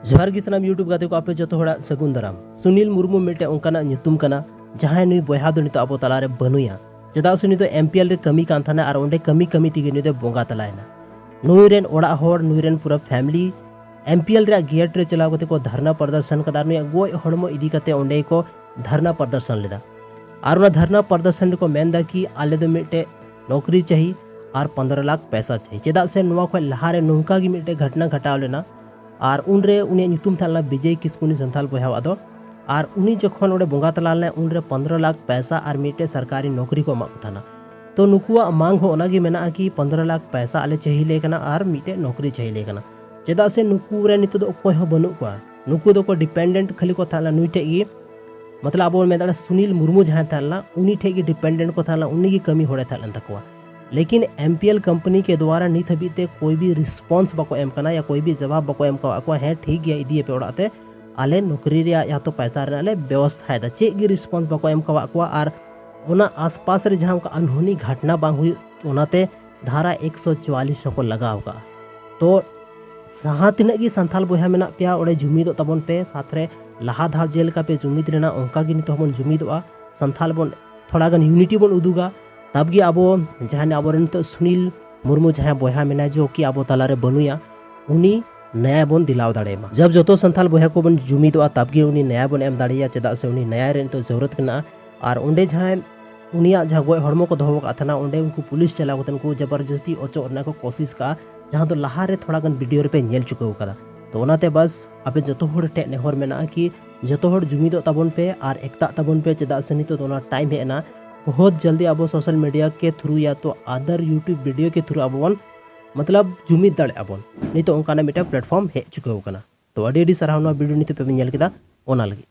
जोहार गी सनाम यूट्यूब गाते को आपे जो हड़ा सगुन दाराम। सुनील मुर्मू मिटे उनकाना ᱧᱩᱛᱩᱢ ᱠᱟᱱᱟ जहां नुई बया दो नितो आबो तलारे बनुया चेदा से नुई एमपीएल रे कमी कान थाना और ओंडे कमी कमी तिगे नुई बोंगा तलायना। नुई रेन ओड़ा होड़ नुई रेन पूरा फैमिली एमपीएल रे गेट रे चलाव कते को धरना प्रदर्शन कदा नुई गोय हड़मो इदी कते ओंडे को धरना प्रदर्शन लेदा और ना धरना प्रदर्शन को मेनदा कि आले दो मिटे नौकरी चाहिए और 15 लाख पैसा चाहिए चेदा से नुआ को लहारे नोंका गी मिटे घटना घटाव लेना और उनरे उनी ᱧᱩᱛᱩᱢ थाला विजय किस्कुनी संथाल बया आदो और उनी जखन ओडे बोंगा तलाल ने उनरे 15 लाख पैसा और मिटे सरकारी नौकरी को एमा थाना। तो नुकुआ मांग हो ओनागी मेना कि 15 लाख पैसा आले चाहिए कना और मिटे नौकरी चाहिए कना चेदा से नुकु रे नितो दो कोय हो बनु को नुकु दो को डिपेंडेंट खाली को थाला नुई ठे गी मतलब अब मेदा सुनील मुर्मू जहां थाला उनी ठे गी डिपेंडेंट को थाला उनी की कमी होड़े थाला तकवा। लेकिन एमपीएल कंपनी के द्वारा नित हबीते कोई भी रिस्पॉन्स बाको एम कना या कोई भी जवाब बाको एम का है ठीक गया इदी पे ओड़ाते आले नौकरी रे या तो पैसा रे आले व्यवस्था है चे गी रिस्पॉन्स बाको एम का और ओना आसपास रे जहां का अनहोनी घटना बांग हुई ओनाते धारा 144 को लगाव का। तो जहां तिना की संथाल बया मेना पे ओडे जुमिदो तबन पे साथ रे लहा धाव जेल का पे जुमिद रेना ओंका गी नितो हमन जुमिदोआ संथाल बन थोड़ा गन यूनिटी बन उदुगा तब गी अब जहां अब तो सुनील मुर्मू जहां बया मेना जो कि अब तलारे बनुया उनी नया बन दिलाव दाड़ेमा। जब जो संथाल बया को बन जुमिदोआ तब गी उनी नया बन एम दाड़िया चेदा से उनी नया रे तो जरूरत कना और ओंडे जहां उनिया जहां गोय हड़मो को दोहो का थाना ओंडे उनको पुलिस चलाव कतन को जबरदस्ती ओचो रना को कोशिश का जहां तो लहा रे थोड़ा गन वीडियो रे पे नेल चुकाव कदा। तो ओनाते बस आपे जतो होड़ टे नेहर मेना कि जतो होड़ जुमिदो ताबन पे और एकता ताबन पे चेदा से नितो दोना टाइम हेना बहुत जल्दी अब सोशल मीडिया के थ्रू या तो अदर यूट्यूब वीडियो के थ्रू अब मतलब जुमिद दाड़े अबन नहीं तो उनका मिटे प्लेटफॉर्म हे चुके हो कना। तो अडी अडी सराहना वीडियो निते पे नेल केदा ओना लगी।